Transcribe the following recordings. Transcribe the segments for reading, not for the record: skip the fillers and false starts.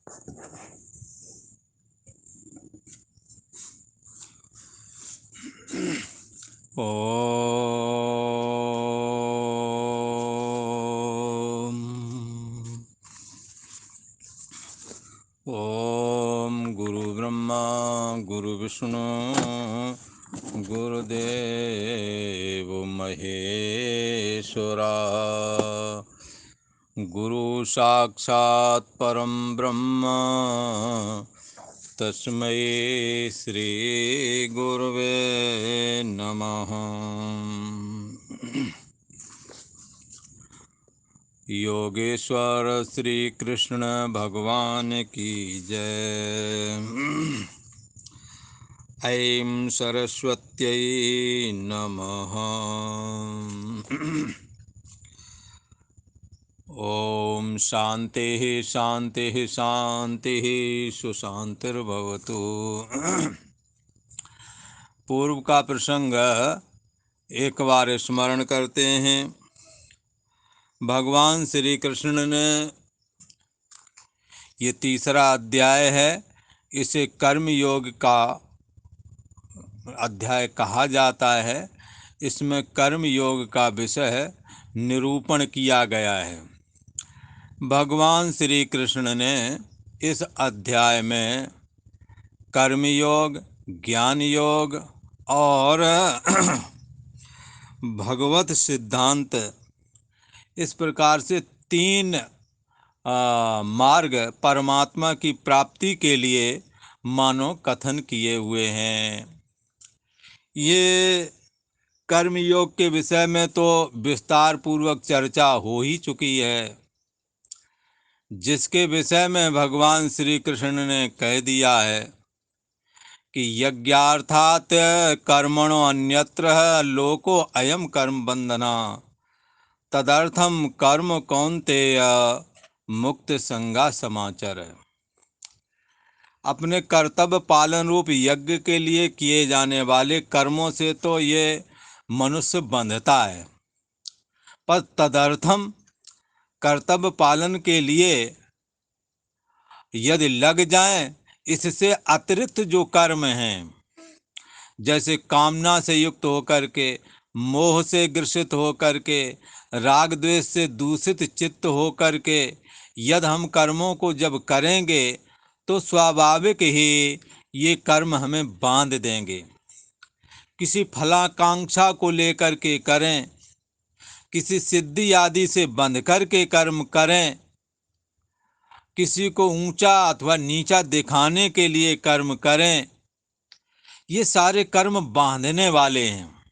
ओम ओम गुरु ब्रह्मा गुरु विष्णु गुरुदेव महेश्वरा। गुरु साक्षात् परम ब्रह्म तस्मै श्री गुरुवे नमः। योगेश्वर श्री कृष्ण भगवान की जय। ऐं सरस्वत्यै नमः। ओम शांति शांति शांति सुशांतिर्भवतु। पूर्व का प्रसंग एक बार स्मरण करते हैं। भगवान श्री कृष्ण ने, ये तीसरा अध्याय है, इसे कर्म योग का अध्याय कहा जाता है। इसमें कर्म योग का विषय निरूपण किया गया है। भगवान श्री कृष्ण ने इस अध्याय में कर्म योग, ज्ञान योग और भगवत सिद्धांत, इस प्रकार से तीन मार्ग परमात्मा की प्राप्ति के लिए मानो कथन किए हुए हैं। ये कर्म योग के विषय में तो विस्तार पूर्वक चर्चा हो ही चुकी है, जिसके विषय में भगवान श्री कृष्ण ने कह दिया है कि यज्ञार्थात कर्मणो अन्यत्र लोको अयम कर्म बंधना तदर्थम कर्म कौन्तेय मुक्त संगा समाचार। अपने कर्तव्य पालन रूप यज्ञ के लिए किए जाने वाले कर्मों से तो ये मनुष्य बंधता है, पर तदर्थम कर्तव्य पालन के लिए यदि लग जाएं, इससे अतिरिक्त जो कर्म हैं, जैसे कामना से युक्त होकर के, मोह से ग्रसित होकर के, राग द्वेष से दूषित चित्त होकर के यदि हम कर्मों को जब करेंगे तो स्वाभाविक ही ये कर्म हमें बांध देंगे। किसी फलाकांक्षा को लेकर के करें, किसी सिद्धि आदि से बंध कर के कर्म करें, किसी को ऊंचा अथवा नीचा दिखाने के लिए कर्म करें, ये सारे कर्म बांधने वाले हैं।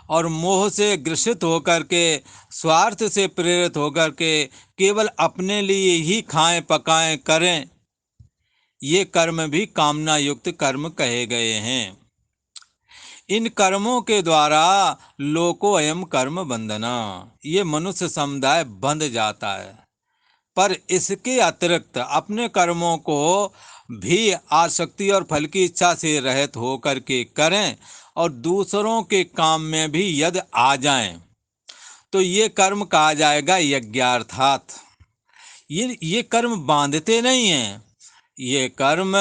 और मोह से ग्रसित होकर के, स्वार्थ से प्रेरित होकर के केवल अपने लिए ही खाएं पकाएं करें, ये कर्म भी कामना युक्त कर्म कहे गए हैं। इन कर्मों के द्वारा लोको अयम कर्म बंधना, ये मनुष्य समुदाय बंध जाता है। पर इसके अतिरिक्त अपने कर्मों को भी आसक्ति और फल की इच्छा से रहित होकर के करें और दूसरों के काम में भी यदि आ जाएं, तो ये कर्म कहा जाएगा यज्ञार्थात। ये कर्म बांधते नहीं हैं। ये कर्म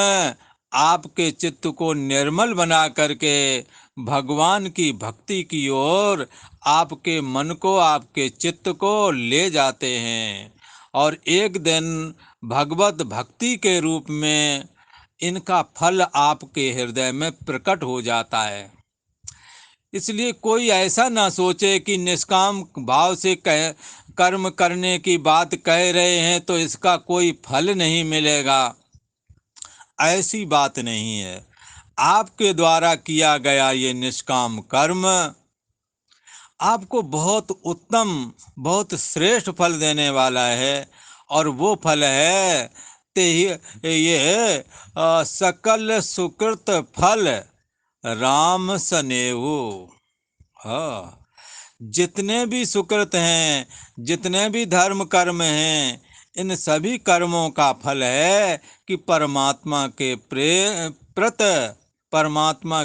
आपके चित्त को निर्मल बना करके भगवान की भक्ति की ओर आपके मन को, आपके चित्त को ले जाते हैं और एक दिन भगवत भक्ति के रूप में इनका फल आपके हृदय में प्रकट हो जाता है। इसलिए कोई ऐसा ना सोचे कि निष्काम भाव से कर्म करने की बात कह रहे हैं तो इसका कोई फल नहीं मिलेगा। ऐसी बात नहीं है। आपके द्वारा किया गया ये निष्काम कर्म आपको बहुत उत्तम, बहुत श्रेष्ठ फल देने वाला है। और वो फल है ये सकल सुकृत फल राम सनेहु। हाँ, जितने भी सुकृत हैं, जितने भी धर्म कर्म हैं, इन सभी कर्मों का फल है कि परमात्मा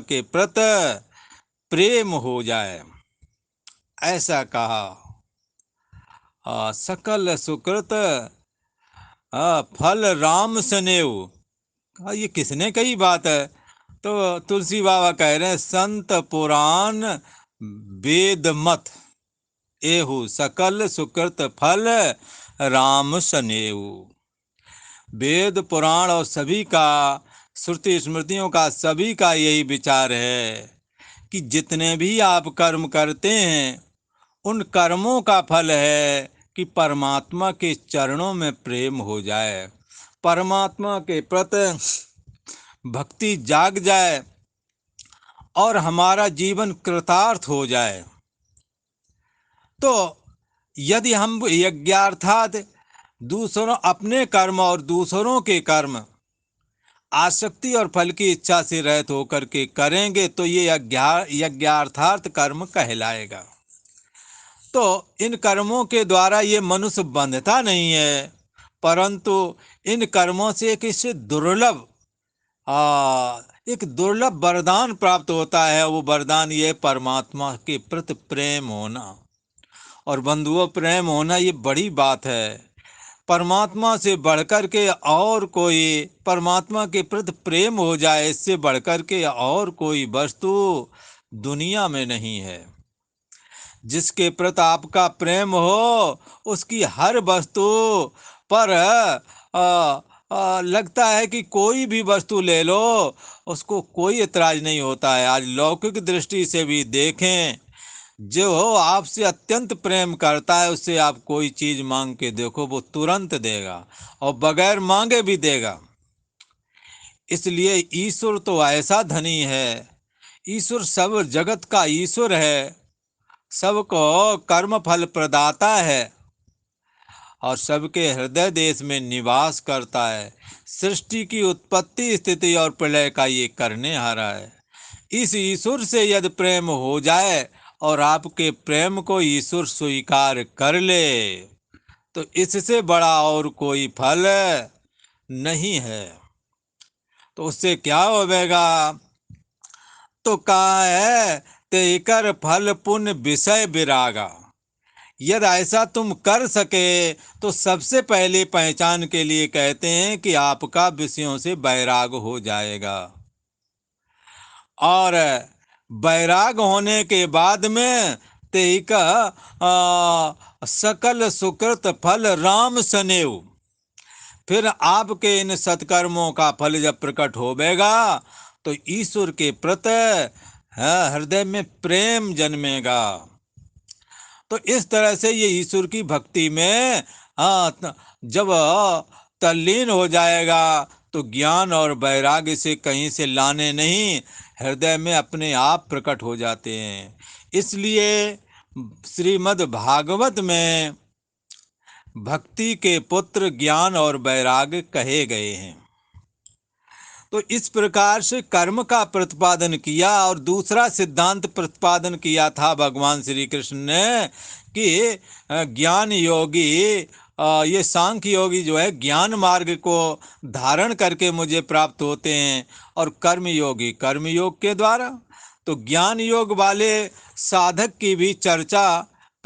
के प्रति प्रेम हो जाए। ऐसा कहा सकल सुकृत फल राम सनेऊ। ये किसने कही बात है? तो तुलसी बाबा कह रहे हैं, संत पुराण वेद मत एहु सकल सुकृत फल राम सनेऊ। वेद पुराण और सभी का, श्रुति स्मृतियों का, सभी का यही विचार है कि जितने भी आप कर्म करते हैं उन कर्मों का फल है कि परमात्मा के चरणों में प्रेम हो जाए, परमात्मा के प्रति भक्ति जाग जाए और हमारा जीवन कृतार्थ हो जाए। तो यदि हम यज्ञार्थात दूसरों, अपने कर्म और दूसरों के कर्म आसक्ति और फल की इच्छा से रहित होकर के करेंगे तो ये यज्ञार्थार्थ कर्म कहलाएगा। तो इन कर्मों के द्वारा ये मनुष्य बंधता नहीं है, परंतु इन कर्मों से एक दुर्लभ वरदान प्राप्त होता है। वो वरदान ये परमात्मा के प्रति प्रेम होना। और बंधुओं, प्रेम होना ये बड़ी बात है। परमात्मा से बढ़कर के और कोई, परमात्मा के प्रति प्रेम हो जाए, इससे बढ़कर के और कोई वस्तु दुनिया में नहीं है। जिसके प्रति आपका प्रेम हो उसकी हर वस्तु पर लगता है कि कोई भी वस्तु ले लो, उसको कोई एतराज नहीं होता है। आज लौकिक दृष्टि से भी देखें, जो आपसे अत्यंत प्रेम करता है उससे आप कोई चीज मांग के देखो, वो तुरंत देगा और बगैर मांगे भी देगा। इसलिए ईश्वर तो ऐसा धनी है, ईश्वर सब जगत का ईश्वर है, सबको कर्म फल प्रदाता है और सबके हृदय देश में निवास करता है। सृष्टि की उत्पत्ति, स्थिति और प्रलय का ये करने हारा है। इस ईश्वर से यदि प्रेम हो जाए और आपके प्रेम को ईश्वर स्वीकार कर ले तो इससे बड़ा और कोई फल नहीं है। तो उससे क्या होगा? तो कहा है, तेकर फल पुण्य विषय विरागा। यदि ऐसा तुम कर सके तो सबसे पहले पहचान के लिए कहते हैं कि आपका विषयों से वैराग हो जाएगा। और वैराग होने के बाद में तेक सकल सुकृत फल राम सनेऊ। फिर आपके इन सत्कर्मों का फल जब प्रकट होवेगा तो ईश्वर के प्रति हृदय में प्रेम जन्मेगा। तो इस तरह से ये ईश्वर की भक्ति में जब तल्लीन हो जाएगा तो ज्ञान और वैराग्य से कहीं से लाने नहीं, हृदय में अपने आप प्रकट हो जाते हैं। इसलिए श्रीमद् भागवत में भक्ति के पुत्र ज्ञान और वैराग्य कहे गए हैं। तो इस प्रकार से कर्म का प्रतिपादन किया और दूसरा सिद्धांत प्रतिपादन किया था भगवान श्री कृष्ण ने कि ज्ञान योगी, ये सांख्य योगी जो है ज्ञान मार्ग को धारण करके मुझे प्राप्त होते हैं और कर्म योगी कर्म योग के द्वारा। तो ज्ञान योग वाले साधक की भी चर्चा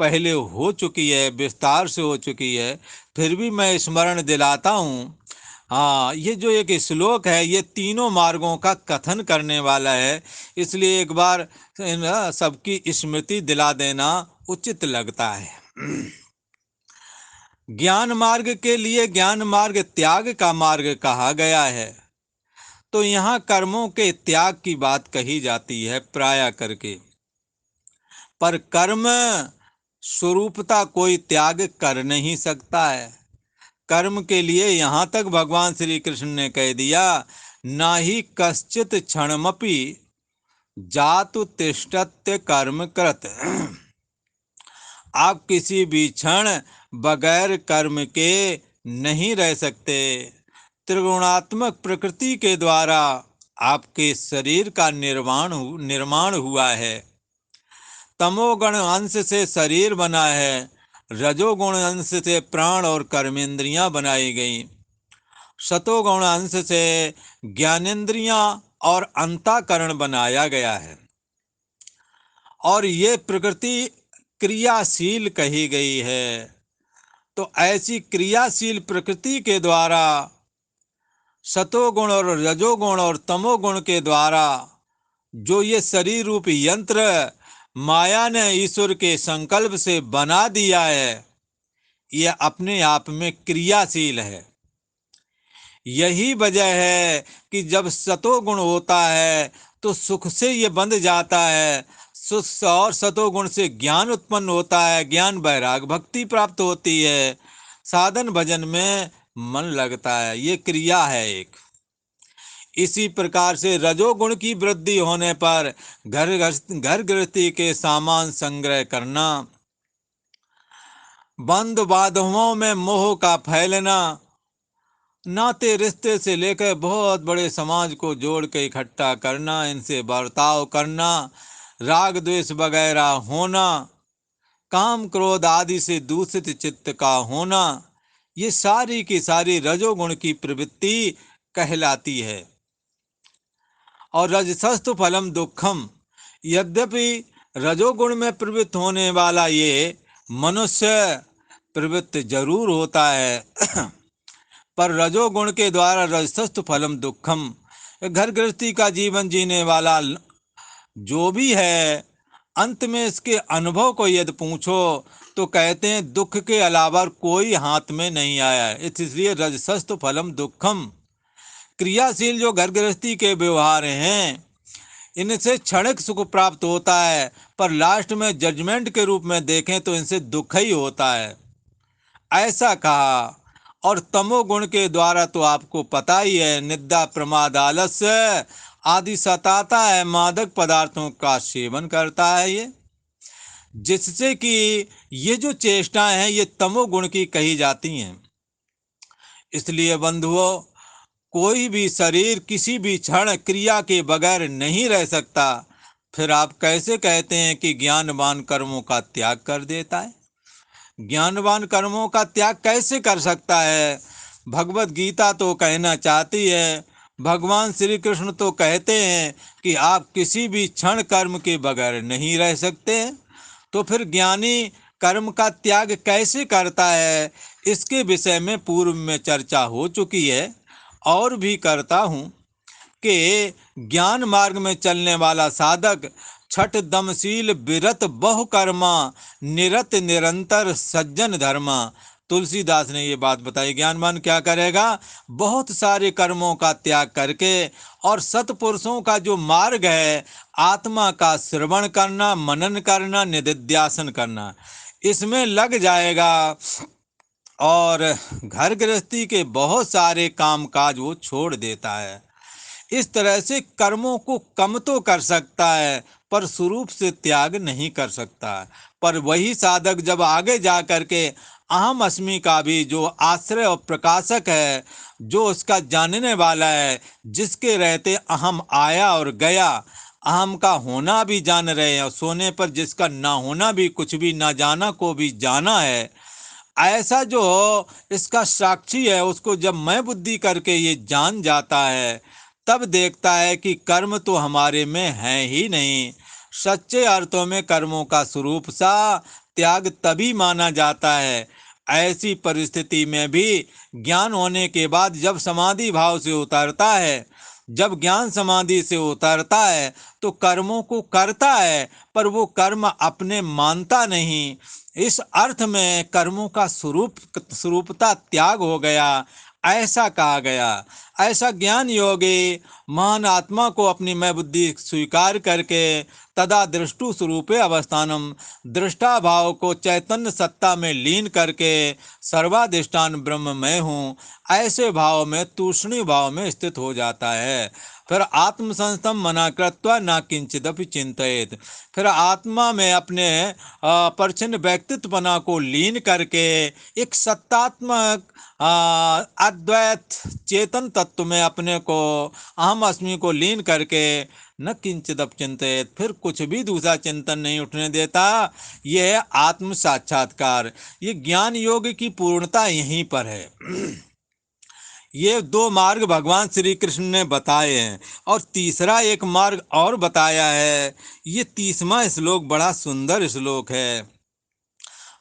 पहले हो चुकी है, विस्तार से हो चुकी है, फिर भी मैं स्मरण दिलाता हूँ। हाँ, ये जो एक श्लोक है ये तीनों मार्गों का कथन करने वाला है, इसलिए एक बार सबकी स्मृति दिला देना उचित लगता है। ज्ञान मार्ग के लिए ज्ञान मार्ग त्याग का मार्ग कहा गया है। तो यहाँ कर्मों के त्याग की बात कही जाती है प्राय करके, पर कर्म स्वरूपता कोई त्याग कर नहीं सकता है। कर्म के लिए यहाँ तक भगवान श्री कृष्ण ने कह दिया, ना ही कश्चित क्षणमपि जातु तिष्ठत्य कर्म कृत। आप किसी भी क्षण बगैर कर्म के नहीं रह सकते। त्रिगुणात्मक प्रकृति के द्वारा आपके शरीर का निर्माण हुआ है। तमोगुण अंश से शरीर बना है, रजोगुण अंश से प्राण और कर्मेंद्रियां बनाई गई, सतोगुण अंश से ज्ञानेंद्रियां और अंतःकरण बनाया गया है। और ये प्रकृति क्रियाशील कही गई है। तो ऐसी क्रियाशील प्रकृति के द्वारा, सतोगुण और रजोगुण और तमोगुण के द्वारा जो ये शरीर रूपी यंत्र माया ने ईश्वर के संकल्प से बना दिया है, यह अपने आप में क्रियाशील है। यही वजह है कि जब सतोगुण होता है तो सुख से ये बंध जाता है, सुख और सतोगुण से ज्ञान उत्पन्न होता है, ज्ञान वैराग भक्ति प्राप्त होती है, साधन भजन में मन लगता है। ये क्रिया है एक। इसी प्रकार से रजोगुण की वृद्धि होने पर घर गृहस्थी के सामान संग्रह करना, बंद बांधवों में मोह का फैलना, नाते रिश्ते से लेकर बहुत बड़े समाज को जोड़ के इकट्ठा करना, इनसे बर्ताव करना, राग द्वेष वगैरह होना, काम क्रोध आदि से दूषित चित्त का होना, ये सारी की सारी रजोगुण की प्रवृत्ति कहलाती है। और रजसस्तु फलम दुखम, यद्यपि रजोगुण में प्रवृत्त होने वाला ये मनुष्य प्रवृत्त जरूर होता है पर रजोगुण के द्वारा रजसस्तु फलम दुखम, घर गृहस्थी का जीवन जीने वाला जो भी है, अंत में इसके अनुभव को यदि पूछो तो कहते हैं दुख के अलावा कोई हाथ में नहीं आया है। इसलिए रजसस्तु फलम दुखम, क्रियाशील जो घर गृहस्थी के व्यवहार हैं, इनसे क्षणिक सुख प्राप्त होता है, पर लास्ट में जजमेंट के रूप में देखें तो इनसे दुख ही होता है, ऐसा कहा। और तमोगुण के द्वारा तो आपको पता ही है, निद्रा प्रमाद आलस्य आदि सताता है, मादक पदार्थों का सेवन करता है ये, जिससे कि ये जो चेष्टाएं हैं ये तमोगुण की कही जाती हैं। इसलिए बंधुओं, कोई भी शरीर किसी भी क्षण क्रिया के बगैर नहीं रह सकता। फिर आप कैसे कहते हैं कि ज्ञानवान कर्मों का त्याग कर देता है? ज्ञानवान कर्मों का त्याग कैसे कर सकता है? भगवत गीता तो कहना चाहती है, भगवान श्री कृष्ण तो कहते हैं कि आप किसी भी क्षण कर्म के बगैर नहीं रह सकते हैं। तो फिर ज्ञानी कर्म का त्याग कैसे करता है, इसके विषय में पूर्व में चर्चा हो चुकी है और भी करता हूँ कि ज्ञान मार्ग में चलने वाला साधक छठ दमशील विरत बहुकर्मा निरत निरंतर सज्जन धर्मा। तुलसीदास ने ये बात बताई। ज्ञानवान क्या करेगा? बहुत सारे कर्मों का त्याग करके और सत्पुरुषों का जो मार्ग है, आत्मा का श्रवण करना, मनन करना, निधिध्यासन करना, इसमें लग जाएगा और घर गृहस्थी के बहुत सारे काम काज वो छोड़ देता है। इस तरह से कर्मों को कम तो कर सकता है पर स्वरूप से त्याग नहीं कर सकता। पर वही साधक जब आगे जा करके अहम अस्मि का भी जो आश्रय और प्रकाशक है, जो उसका जानने वाला है, जिसके रहते अहम आया और गया, अहम का होना भी जान रहे हैं और सोने पर जिसका ना होना भी, कुछ भी ना जाना को भी जाना है, ऐसा जो इसका साक्षी है, उसको जब मैं बुद्धि करके ये जान जाता है, तब देखता है कि कर्म तो हमारे में है ही नहीं। सच्चे अर्थों में कर्मों का स्वरूप सा त्याग तभी माना जाता है। ऐसी परिस्थिति में भी ज्ञान होने के बाद जब समाधि भाव से उतरता है, जब ज्ञान समाधि से उतरता है तो कर्मों को करता है, पर वो कर्म अपने मानता नहीं। इस अर्थ में कर्मों का स्वरूपता त्याग हो गया, ऐसा कहा गया। ऐसा ज्ञान योगी महान आत्मा को अपनी मैं बुद्धि स्वीकार करके तदा दृष्टु स्वरूपे अवस्थानम, दृष्टा भाव को चैतन्य सत्ता में लीन करके सर्वाधिष्ठान ब्रह्म मैं हूँ, ऐसे भाव में तूष्णी भाव में स्थित हो जाता है। फिर आत्मसंस्थम मना कृत्वा न किंचिदपि चिंतित, फिर आत्मा में अपने परिच्छिन्न व्यक्तित्वपना को लीन करके एक सत्तात्मक अद्वैत चेतन तत्व में अपने को अहम अस्मि को लीन करके न किंचिदप चिंतित, फिर कुछ भी दूसरा चिंतन नहीं उठने देता। यह है आत्म साक्षात्कार। ये ज्ञान योग की पूर्णता यहीं पर है। ये दो मार्ग भगवान श्री कृष्ण ने बताए हैं और तीसरा एक मार्ग और बताया है। ये 30वां श्लोक बड़ा सुंदर श्लोक है।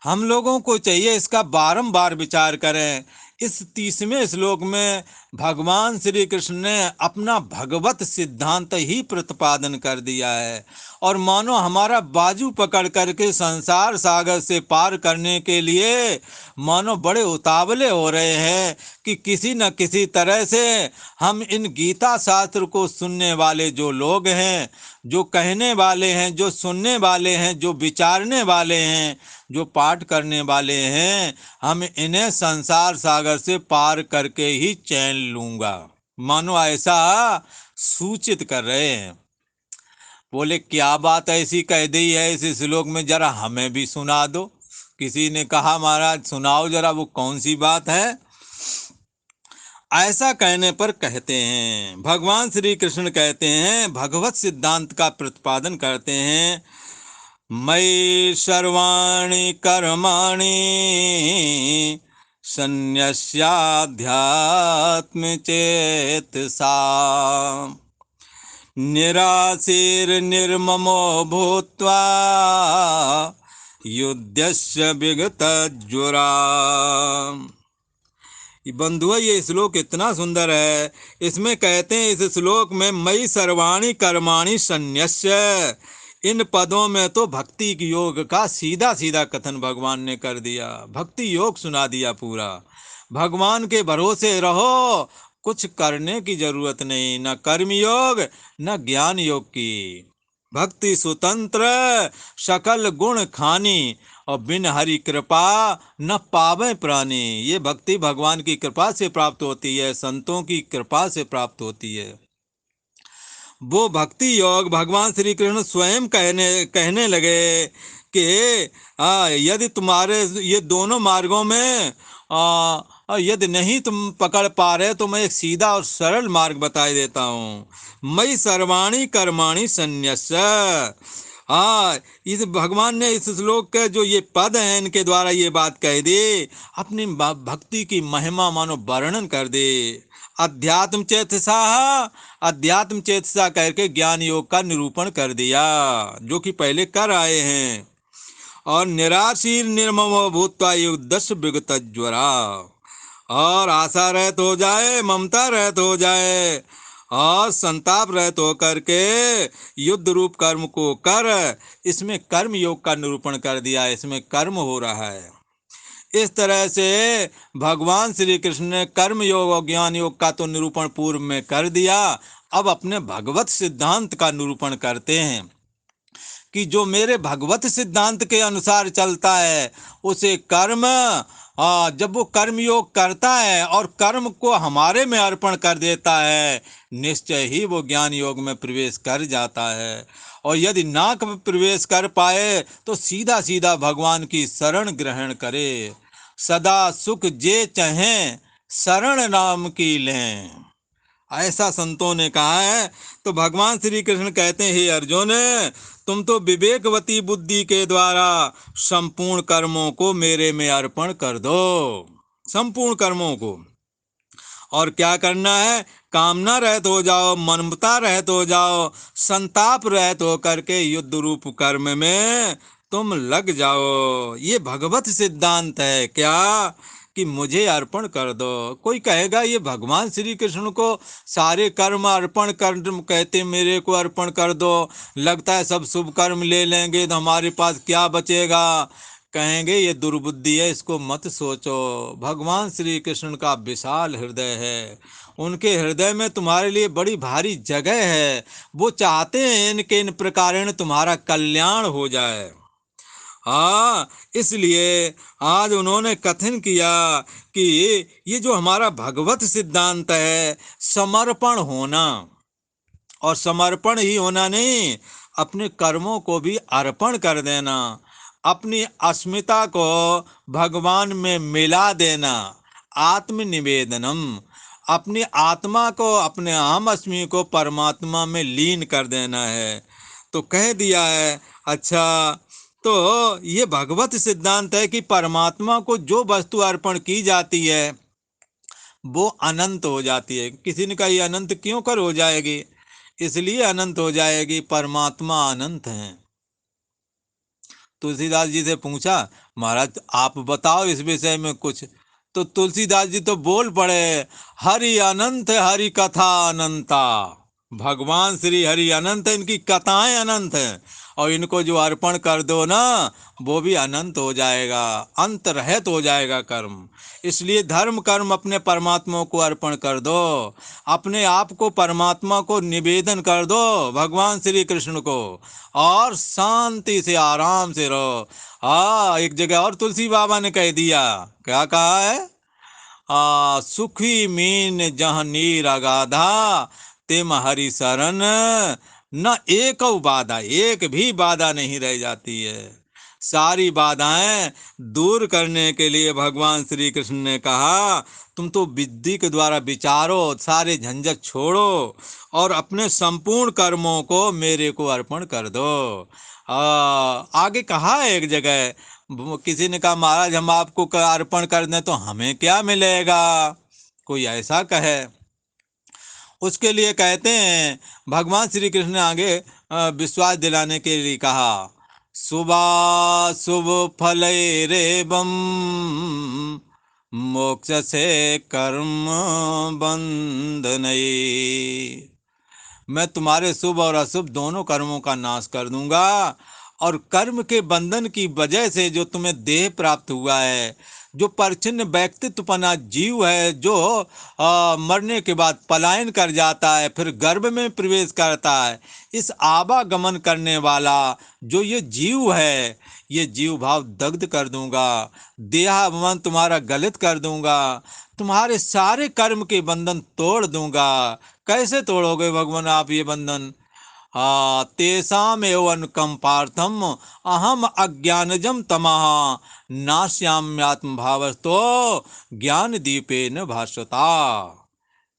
हम लोगों को चाहिए इसका बारंबार विचार करें। इस 30वें श्लोक में भगवान श्री कृष्ण ने अपना भगवत सिद्धांत ही प्रतिपादन कर दिया है, और मानो हमारा बाजू पकड़ करके संसार सागर से पार करने के लिए मानो बड़े उतावले हो रहे हैं कि किसी न किसी तरह से हम इन गीता शास्त्र को सुनने वाले जो लोग हैं, जो कहने वाले हैं, जो सुनने वाले हैं, जो विचारने वाले हैं, जो पाठ करने वाले हैं, हम इन्हें संसार सागर से पार करके ही चैन लूंगा, मानो ऐसा सूचित कर रहे हैं। बोले क्या बात ऐसी कह दी है इस श्लोक में, जरा हमें भी सुना दो। किसी ने कहा महाराज सुनाओ जरा, वो कौन सी बात है। ऐसा कहने पर कहते हैं, भगवान श्री कृष्ण कहते हैं, भगवत सिद्धांत का प्रतिपादन करते हैं, मयि सर्वाणि कर्माणि संन्यस्याध्यात्म चेतसा निराशीर्निर्ममो भूत्वा युद्धस्य विगतज्वरा। बंधुआ ये श्लोक इतना सुंदर है। इसमें कहते हैं, इस श्लोक में मयि सर्वाणि कर्माणि संन्यस्य, इन पदों में तो भक्ति योग का सीधा सीधा कथन भगवान ने कर दिया। भक्ति योग सुना दिया पूरा। भगवान के भरोसे रहो, कुछ करने की जरूरत नहीं, न कर्म योग न ज्ञान योग की। भक्ति स्वतंत्र सकल गुण खानी, और बिन हरि कृपा न पावे प्राणी। ये भक्ति भगवान की कृपा से प्राप्त होती है, संतों की कृपा से प्राप्त होती है। वो भक्ति योग भगवान श्री कृष्ण स्वयं कहने लगे कि यदि तुम्हारे ये दोनों मार्गों में यदि नहीं तुम पकड़ पा रहे तो मैं एक सीधा और सरल मार्ग बता देता हूँ। मयि सर्वाणि कर्माणि संन्यस्य। इस भगवान ने इस श्लोक के जो ये पद हैं, इनके द्वारा ये बात कह दी, अपनी भक्ति की महिमा मानो वर्णन कर दे। अध्यात्म चेतसा, अध्यात्म चेतसा करके ज्ञान योग का निरूपण कर दिया, जो कि पहले कर आए हैं। और निराशीर निर्ममो भूत्वा युद्धस्य विगतज्वरा, और आशा रहित हो जाए, ममता रहित हो जाए, और संताप रहित होकर के युद्ध रूप कर्म को कर। इसमें कर्म योग का निरूपण कर दिया, इसमें कर्म हो रहा है। इस तरह से भगवान श्री कृष्ण ने कर्म योग और ज्ञान योग का तो निरूपण पूर्व में कर दिया। अब अपने भगवत सिद्धांत का निरूपण करते हैं कि जो मेरे भगवत सिद्धांत के अनुसार चलता है उसे कर्म, जब वो कर्म योग करता है और कर्म को हमारे में अर्पण कर देता है, निश्चय ही वो ज्ञान योग में प्रवेश कर जाता है। और यदि ना प्रवेश कर पाए तो सीधा सीधा भगवान की शरण ग्रहण करे। सदा सुख जे चाहें शरण नाम की लें, ऐसा संतों ने कहा है। तो भगवान श्री कृष्ण कहते हैं, हे अर्जुन, तुम तो विवेकवती बुद्धि के द्वारा संपूर्ण कर्मों को मेरे में अर्पण कर दो, संपूर्ण कर्मों को। और क्या करना है, कामना रहित हो जाओ, ममता रहित हो जाओ, संताप रहित हो करके युद्ध रूप कर्म में तुम लग जाओ। ये भगवत सिद्धांत है क्या, कि मुझे अर्पण कर दो। कोई कहेगा ये भगवान श्री कृष्ण को सारे कर्म अर्पण कर कहते, मेरे को अर्पण कर दो, लगता है सब शुभ कर्म ले लेंगे तो हमारे पास क्या बचेगा। कहेंगे ये दुर्बुद्धि है, इसको मत सोचो। भगवान श्री कृष्ण का विशाल हृदय है, उनके हृदय में तुम्हारे लिए बड़ी भारी जगह है। वो चाहते हैं इनके इन प्रकार तुम्हारा कल्याण हो जाए। इसलिए आज उन्होंने कथन किया कि ये जो हमारा भगवत सिद्धांत है, समर्पण होना, और समर्पण ही होना नहीं, अपने कर्मों को भी अर्पण कर देना, अपनी अस्मिता को भगवान में मिला देना, आत्मनिवेदनम, अपनी आत्मा को, अपने अहम अस्मि को परमात्मा में लीन कर देना है। तो कह दिया है। अच्छा, तो ये भगवत सिद्धांत है कि परमात्मा को जो वस्तु अर्पण की जाती है वो अनंत हो जाती है। किसी ने कहा ये अनंत क्यों कर हो जाएगी, इसलिए अनंत हो जाएगी, परमात्मा अनंत हैं। तुलसीदास जी से पूछा, महाराज आप बताओ इस विषय में कुछ। तो तुलसीदास जी तो बोल पड़े, हरि अनंत हरि कथा अनंता। भगवान श्री हरि अनंत, इनकी कथाएं अनंत हैं, और इनको जो अर्पण कर दो ना, वो भी अनंत हो जाएगा, अंत रहित हो जाएगा कर्म। इसलिए धर्म कर्म अपने परमात्मा को अर्पण कर दो, अपने आप को परमात्मा को निवेदन कर दो, भगवान श्री कृष्ण को, और शांति से आराम से रहो। एक जगह और तुलसी बाबा ने कह दिया, क्या कहा है, सुखी मीन जहाँ नीर अगाधा, तिम हरि शरण न एक बाधा। एक भी बाधा नहीं रह जाती है। सारी बाधाएं दूर करने के लिए भगवान श्री कृष्ण ने कहा, तुम तो बुद्धि के द्वारा विचारो, सारे झंझट छोड़ो, और अपने संपूर्ण कर्मों को मेरे को अर्पण कर दो। आगे कहा है एक जगह, किसी ने कहा, महाराज हम आपको अर्पण कर दें तो हमें क्या मिलेगा, कोई ऐसा कहे। उसके लिए कहते हैं भगवान श्री कृष्ण ने आगे विश्वास दिलाने के लिए कहा, शुभ फल रेवम मोक्ष से कर्म बंधन। मैं तुम्हारे शुभ और अशुभ दोनों कर्मों का नाश कर दूंगा, और कर्म के बंधन की वजह से जो तुम्हें देह प्राप्त हुआ है, जो परिच्छिन्न व्यक्तित्वपना जीव है, जो मरने के बाद पलायन कर जाता है, फिर गर्भ में प्रवेश करता है, इस आवागमन करने वाला जो ये जीव है, ये जीव भाव दग्ध कर दूंगा, देहाभिमान तुम्हारा गलित कर दूंगा, तुम्हारे सारे कर्म के बंधन तोड़ दूंगा। कैसे तोड़ोगे भगवान आप ये बंधन? तेषाम एव अनुकंपार्थम अहम अज्ञानजम तमः नाश्याम्यात्म भावस्तो ज्ञान दीपेन भास्वता।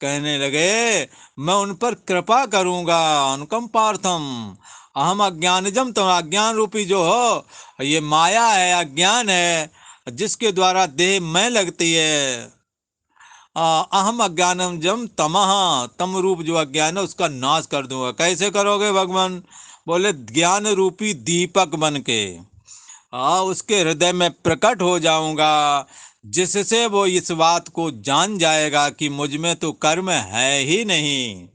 कहने लगे, मैं उन पर कृपा करूंगा, अनुकंपार्थम अहम अज्ञानजम, तो अज्ञान रूपी जो हो ये माया है, अज्ञान है, जिसके द्वारा देह में लगती है, अहम अज्ञानम जम तमह, तम रूप जो अज्ञान है उसका नाश कर दूंगा। कैसे करोगे भगवान? बोले ज्ञान रूपी दीपक बन के उसके हृदय में प्रकट हो जाऊंगा, जिससे वो इस बात को जान जाएगा कि मुझ में तो कर्म है ही नहीं।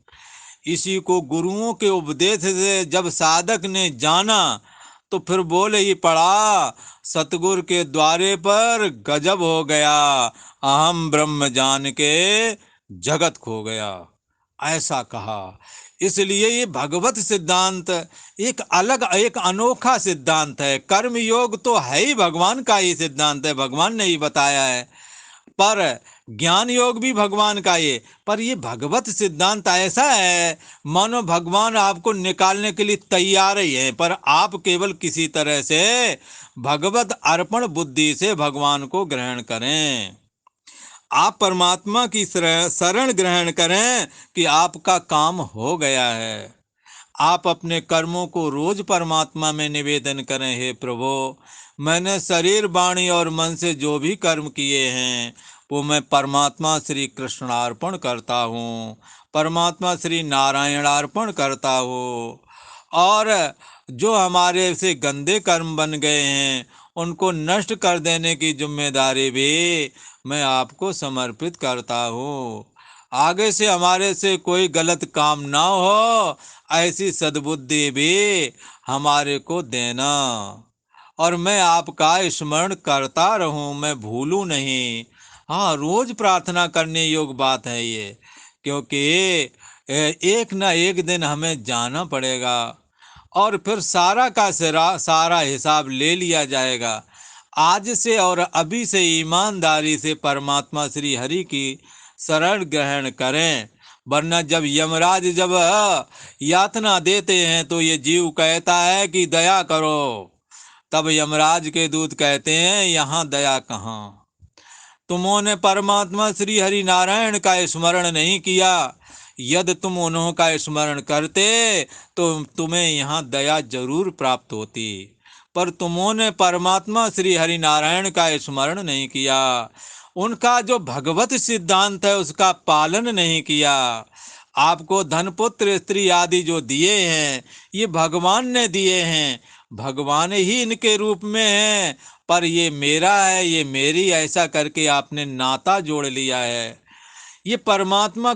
इसी को गुरुओं के उपदेश से जब साधक ने जाना, तो फिर बोले ही पड़ा, सतगुरु के द्वारे पर गजब हो गया, अहम ब्रह्म जान के जगत खो गया, ऐसा कहा। इसलिए ये भगवत सिद्धांत एक अलग, एक अनोखा सिद्धांत है। कर्म योग तो है ही भगवान का ही सिद्धांत है, भगवान ने ही बताया है, पर ज्ञान योग भी भगवान का ये, पर ये भगवत सिद्धांत ऐसा है मानो भगवान आपको निकालने के लिए तैयार ही है, पर आप केवल किसी तरह से भगवत अर्पण बुद्धि से भगवान को ग्रहण करें। आप परमात्मा की शरण ग्रहण करें कि आपका काम हो गया है। आप अपने कर्मों को रोज परमात्मा में निवेदन करें, हे प्रभु मैंने शरीर वाणी और मन से जो भी कर्म किए हैं वो मैं परमात्मा श्री कृष्ण अर्पण करता हूँ, परमात्मा श्री नारायण अर्पण करता हूँ, और जो हमारे से गंदे कर्म बन गए हैं उनको नष्ट कर देने की जिम्मेदारी भी मैं आपको समर्पित करता हूँ। आगे से हमारे से कोई गलत काम ना हो, ऐसी सद्बुद्धि भी हमारे को देना, और मैं आपका स्मरण करता रहूं, मैं भूलूं नहीं। हाँ, रोज प्रार्थना करने योग्य बात है ये, क्योंकि एक ना एक दिन हमें जाना पड़ेगा, और फिर सारा का सारा हिसाब ले लिया जाएगा। आज से और अभी से ईमानदारी से परमात्मा श्री हरि की शरण ग्रहण करें, वरना जब यमराज जब यातना देते हैं तो ये जीव कहता है कि दया करो, तब यमराज के दूत कहते हैं यहाँ दया कहाँ, तुमोंने परमात्मा श्री हरि नारायण का स्मरण नहीं किया, यदि तुम उन्हों का स्मरण करते तो तुम्हें यहाँ दया जरूर प्राप्त होती, पर तुमोंने परमात्मा श्री हरि नारायण का स्मरण नहीं किया, उनका जो भगवत सिद्धांत है उसका पालन नहीं किया। आपको धन पुत्र स्त्री आदि जो दिए हैं ये भगवान ने दिए हैं, भगवान ही इनके रूप में है, पर ये मेरा है, ये मेरी, ऐसा करके आपने नाता जोड़ लिया है। ये परमात्मा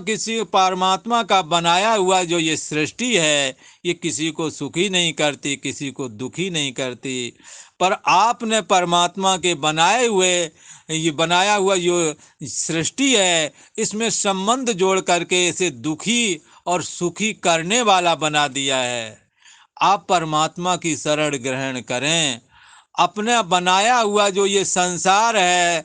का बनाया हुआ जो ये सृष्टि है, ये किसी को सुखी नहीं करती, किसी को दुखी नहीं करती। पर आपने परमात्मा के बनाए हुए, ये बनाया हुआ जो सृष्टि है, इसमें संबंध जोड़ करके इसे दुखी और सुखी करने वाला बना दिया है। आप परमात्मा की शरण ग्रहण करें। अपने बनाया हुआ जो ये संसार है,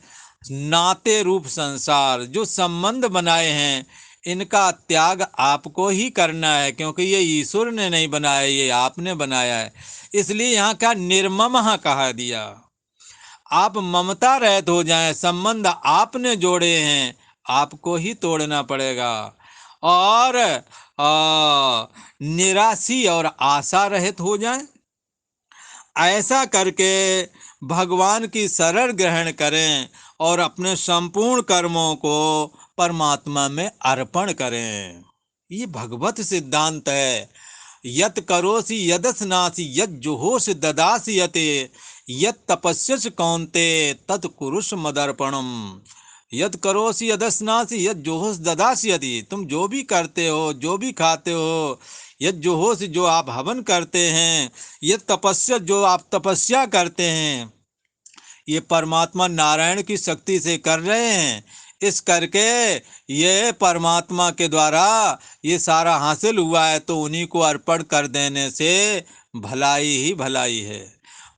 नाते रूप संसार, जो संबंध बनाए हैं, इनका त्याग आपको ही करना है, क्योंकि ये ईश्वर ने नहीं बनाया, ये आपने बनाया है। इसलिए यहाँ का निर्ममः कहा दिया। आप ममता रहित हो जाएं, संबंध आपने जोड़े हैं, आपको ही तोड़ना पड़ेगा। और निराशी और आशा रहित हो जाएं। ऐसा करके भगवान की शरण ग्रहण करें और अपने संपूर्ण कर्मों को परमात्मा में अर्पण करें। ये भगवत सिद्धांत है। यत करोसि यदस्नासि यत जुहोसि ददासि यते यत तपस्यसि कौन्ते तत् कुरुष मदर्पणम। यत करोसि यदस्नासि यत जुहोसि ददासि यति। तुम जो भी करते हो, जो भी खाते हो, यत जुहोसि जो आप हवन करते हैं, यत तपस्या जो आप तपस्या करते हैं, ये परमात्मा नारायण की शक्ति से कर रहे हैं। इस करके ये परमात्मा के द्वारा ये सारा हासिल हुआ है, तो उन्हीं को अर्पण कर देने से भलाई ही भलाई है।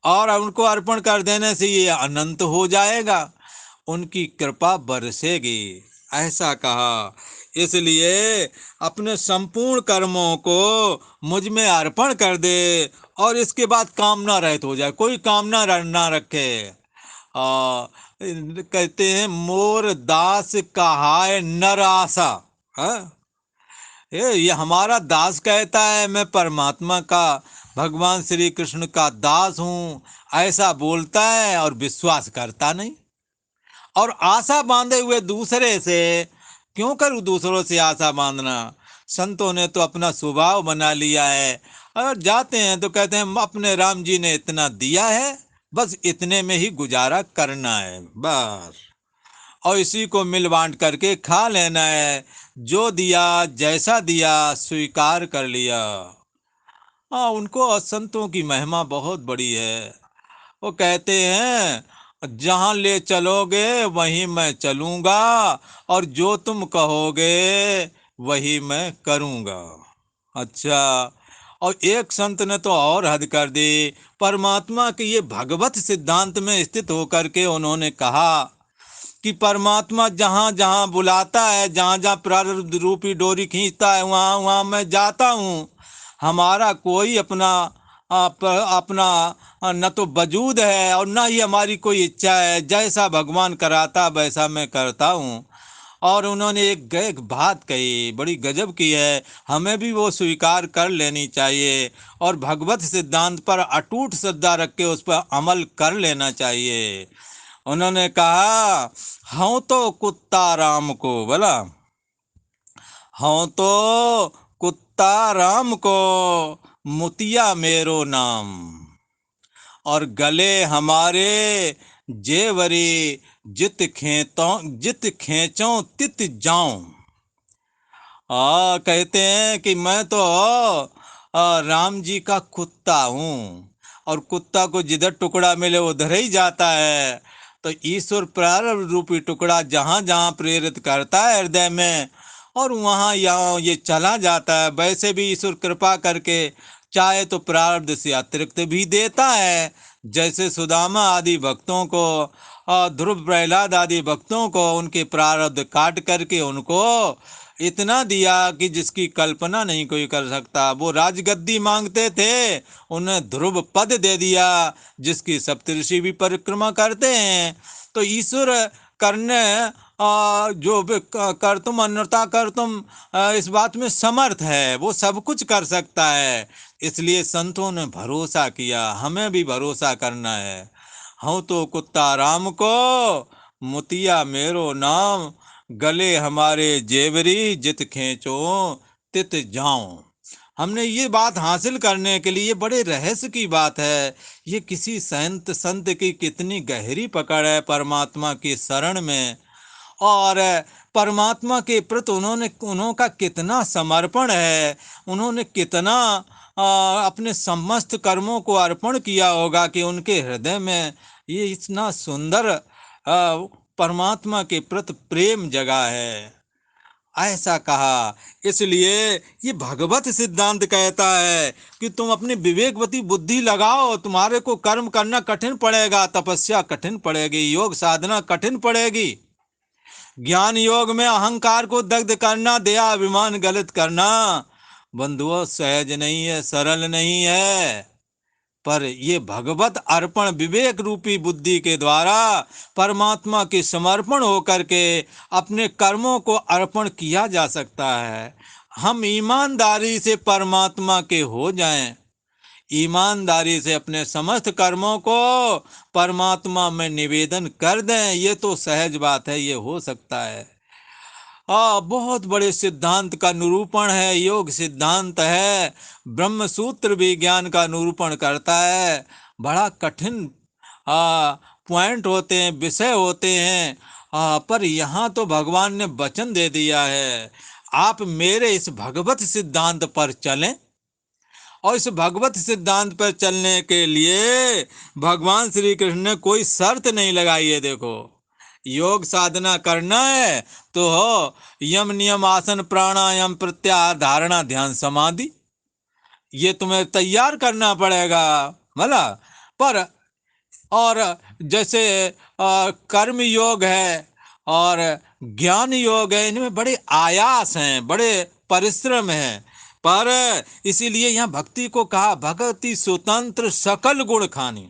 और उनको अर्पण कर देने से ये अनंत हो जाएगा, उनकी कृपा बरसेगी, ऐसा कहा। इसलिए अपने संपूर्ण कर्मों को मुझ में अर्पण कर दे और इसके बाद कामना रहित हो जाए, कोई कामना ना रखे। कहते हैं मोर दास कहाय नर आशा। ये हमारा दास कहता है मैं परमात्मा का, भगवान श्री कृष्ण का दास हूँ, ऐसा बोलता है और विश्वास करता नहीं। और आशा बांधे हुए दूसरे से, क्यों करूँ दूसरों से आशा बांधना। संतों ने तो अपना स्वभाव बना लिया है, और जाते हैं तो कहते हैं अपने राम जी ने इतना दिया है, बस इतने में ही गुजारा करना है, बस। और इसी को मिल बांट करके खा लेना है। जो दिया, जैसा दिया, स्वीकार कर लिया। हाँ, उनको संतों की महिमा बहुत बड़ी है। वो कहते हैं जहाँ ले चलोगे वहीं मैं चलूँगा, और जो तुम कहोगे वही मैं करूँगा। अच्छा, और एक संत ने तो और हद कर दी। परमात्मा के ये भगवत सिद्धांत में स्थित होकर के उन्होंने कहा कि परमात्मा जहाँ जहाँ बुलाता है, जहाँ जहाँ प्रारब्ध रूपी डोरी खींचता है, वहाँ वहाँ मैं जाता हूँ। हमारा कोई अपना न तो वजूद है और न ही हमारी कोई इच्छा है। जैसा भगवान कराता वैसा मैं करता हूँ। और उन्होंने एक बात कही, बड़ी गजब की है, हमें भी वो स्वीकार कर लेनी चाहिए और भगवत सिद्धांत पर अटूट श्रद्धा रख के उस पर अमल कर लेना चाहिए। उन्होंने कहा, हाँ तो कुत्ता राम को बोला, हाँ तो कुत्ता राम को मुतिया मेरो नाम, और गले हमारे जेवरी जित खेचों तित जाऊं। कहते हैं कि मैं तो राम जी का कुत्ता हूँ, और कुत्ता को जिधर टुकड़ा मिले उधर ही जाता है। तो ईश्वर प्रारब्ध रूपी टुकड़ा जहाँ जहाँ प्रेरित करता है हृदय में, और वहाँ यहाँ ये चला जाता है। वैसे भी ईश्वर कृपा करके चाहे तो प्रारब्ध से अतिरिक्त भी देता है। जैसे सुदामा आदि भक्तों को और ध्रुव प्रहलाद आदि भक्तों को उनके प्रारब्ध काट करके उनको इतना दिया कि जिसकी कल्पना नहीं कोई कर सकता। वो राजगद्दी मांगते थे, उन्हें ध्रुव पद दे दिया, जिसकी सप्तऋषि भी परिक्रमा करते हैं। तो ईश्वर करने जो भी कर तुम अन्यथा कर तुम, इस बात में समर्थ है, वो सब कुछ कर सकता है। इसलिए संतों ने भरोसा किया, हमें भी भरोसा करना है। हूँ तो कुत्ता राम को मुतिया मेरो नाम, गले हमारे जेवरी जित खेचो तित जाऊं। हमने ये बात हासिल करने के लिए, बड़े रहस्य की बात है। ये किसी संत की कितनी गहरी पकड़ है परमात्मा की शरण में, और परमात्मा के प्रति उनका कितना समर्पण है। उन्होंने कितना अपने समस्त कर्मों को अर्पण किया होगा कि उनके हृदय में ये इतना सुंदर परमात्मा के प्रति प्रेम जगा है। ऐसा कहा। इसलिए ये भगवत सिद्धांत कहता है कि तुम अपनी विवेकवती बुद्धि लगाओ। तुम्हारे को कर्म करना कठिन पड़ेगा, तपस्या कठिन पड़ेगी, योग साधना कठिन पड़ेगी। ज्ञान योग में अहंकार को दग्ध करना, दया अभिमान गलत करना बंधुओं सहज नहीं है, सरल नहीं है। पर ये भगवत अर्पण विवेक रूपी बुद्धि के द्वारा परमात्मा के समर्पण होकर के अपने कर्मों को अर्पण किया जा सकता है। हम ईमानदारी से परमात्मा के हो जाएं, ईमानदारी से अपने समस्त कर्मों को परमात्मा में निवेदन कर दें। ये तो सहज बात है, ये हो सकता है। बहुत बड़े सिद्धांत का निरूपण है, योग सिद्धांत है। ब्रह्म सूत्र भी ज्ञान का निरूपण करता है। बड़ा कठिन पॉइंट होते हैं, विषय होते हैं, पर यहाँ तो भगवान ने वचन दे दिया है, आप मेरे इस भगवत सिद्धांत पर चलें। और इस भगवत सिद्धांत पर चलने के लिए भगवान श्री कृष्ण ने कोई शर्त नहीं लगाई है। देखो, योग साधना करना है तो हो यम नियम आसन प्राणायाम प्रत्याहार धारणा ध्यान समाधि, ये तुम्हें तैयार करना पड़ेगा भला। पर और जैसे कर्म योग है और ज्ञान योग है, इनमें बड़े आयास हैं, बड़े परिश्रम हैं। पर इसीलिए यहाँ भक्ति को कहा भगति स्वतंत्र सकल गुण खानी।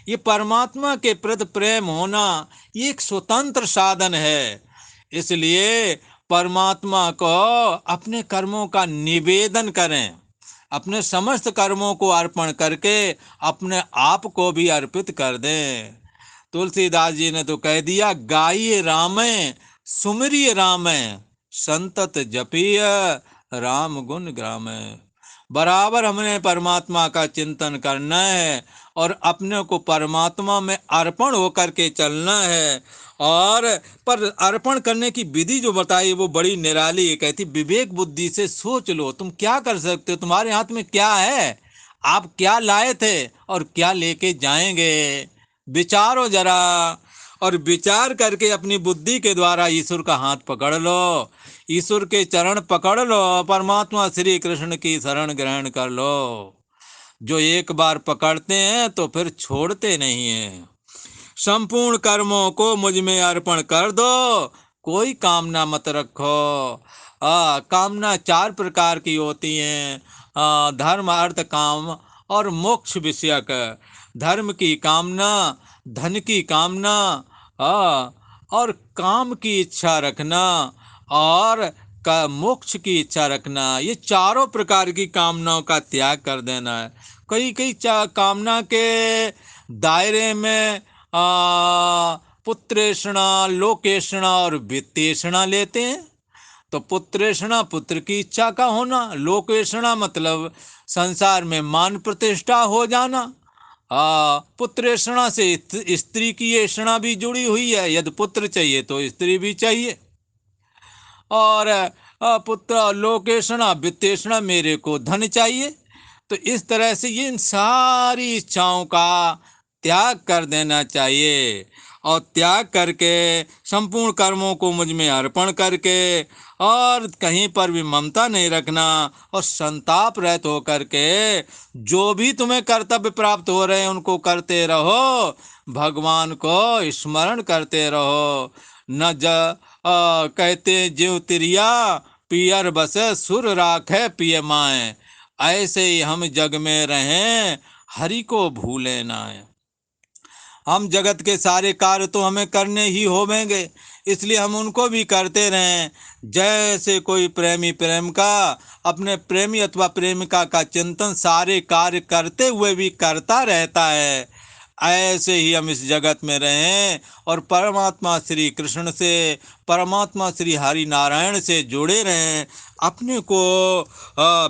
ये परमात्मा के प्रति प्रेम होना ये एक स्वतंत्र साधन है। इसलिए परमात्मा को अपने कर्मों का निवेदन करें, अपने समस्त कर्मों को अर्पण करके अपने आप को भी अर्पित कर दें। तुलसीदास जी ने तो कह दिया, गाइए रामें सुमिरिय रामें संतत जपिय राम गुण ग्रामें। बराबर हमने परमात्मा का चिंतन करना है और अपने को परमात्मा में अर्पण होकर के चलना है। और पर अर्पण करने की विधि जो बताई वो बड़ी निराली है। कहती विवेक बुद्धि से सोच लो तुम क्या कर सकते हो, तुम्हारे हाथ में क्या है, आप क्या लाए थे और क्या लेके जाएंगे। विचारो जरा, और विचार करके अपनी बुद्धि के द्वारा ईश्वर का हाथ पकड़ लो, ईश्वर के चरण पकड़ लो, परमात्मा श्री कृष्ण की शरण ग्रहण कर लो। जो एक बार पकड़ते हैं तो फिर छोड़ते नहीं हैं। संपूर्ण कर्मों को मुझ में अर्पण कर दो, कोई कामना मत रखो। कामना 4 प्रकार की होती हैं, धर्म अर्थ काम और मोक्ष विषयक। धर्म की कामना, धन की कामना, और काम की इच्छा रखना और मोक्ष की इच्छा रखना, ये चारों प्रकार की कामनाओं का त्याग कर देना है। कई कामना के दायरे में पुत्रेषणा, लोकेषणा और वित्तेषणा लेते हैं। तो पुत्रेषणा पुत्र की इच्छा का होना, लोकेषणा मतलब संसार में मान प्रतिष्ठा हो जाना। पुत्रेषणा से स्त्री की ऐषणा भी जुड़ी हुई है, यदि पुत्र चाहिए तो स्त्री भी चाहिए। और पुत्र लोकेषणा वित्तेषणा, मेरे को धन चाहिए। तो इस तरह से ये इन सारी इच्छाओं का त्याग कर देना चाहिए और त्याग करके संपूर्ण कर्मों को मुझ में अर्पण करके और कहीं पर भी ममता नहीं रखना और संताप रहित हो करके जो भी तुम्हें कर्तव्य प्राप्त हो रहे हैं उनको करते रहो, भगवान को स्मरण करते रहो। न कहते ज्यों तिरिया पियर बसे सुर राखे पिय माए, ऐसे ही हम जग में रहें हरि को भूले ना। हम जगत के सारे कार्य तो हमें करने ही होवेंगे, इसलिए हम उनको भी करते रहें। जैसे कोई प्रेमी प्रेम का अपने प्रेमी अथवा प्रेमिका का चिंतन सारे कार्य करते हुए भी करता रहता है, ऐसे ही हम इस जगत में रहें और परमात्मा श्री कृष्ण से, परमात्मा श्री हरि नारायण से जुड़े रहें। अपने को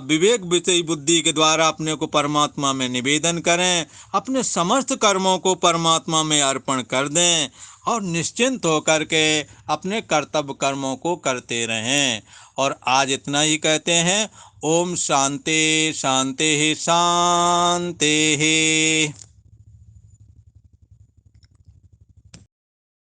विवेक विषयी बुद्धि के द्वारा अपने को परमात्मा में निवेदन करें, अपने समस्त कर्मों को परमात्मा में अर्पण कर दें और निश्चिंत होकर के अपने कर्तव्य कर्मों को करते रहें। और आज इतना ही कहते हैं। ओम शांति शांति शांति।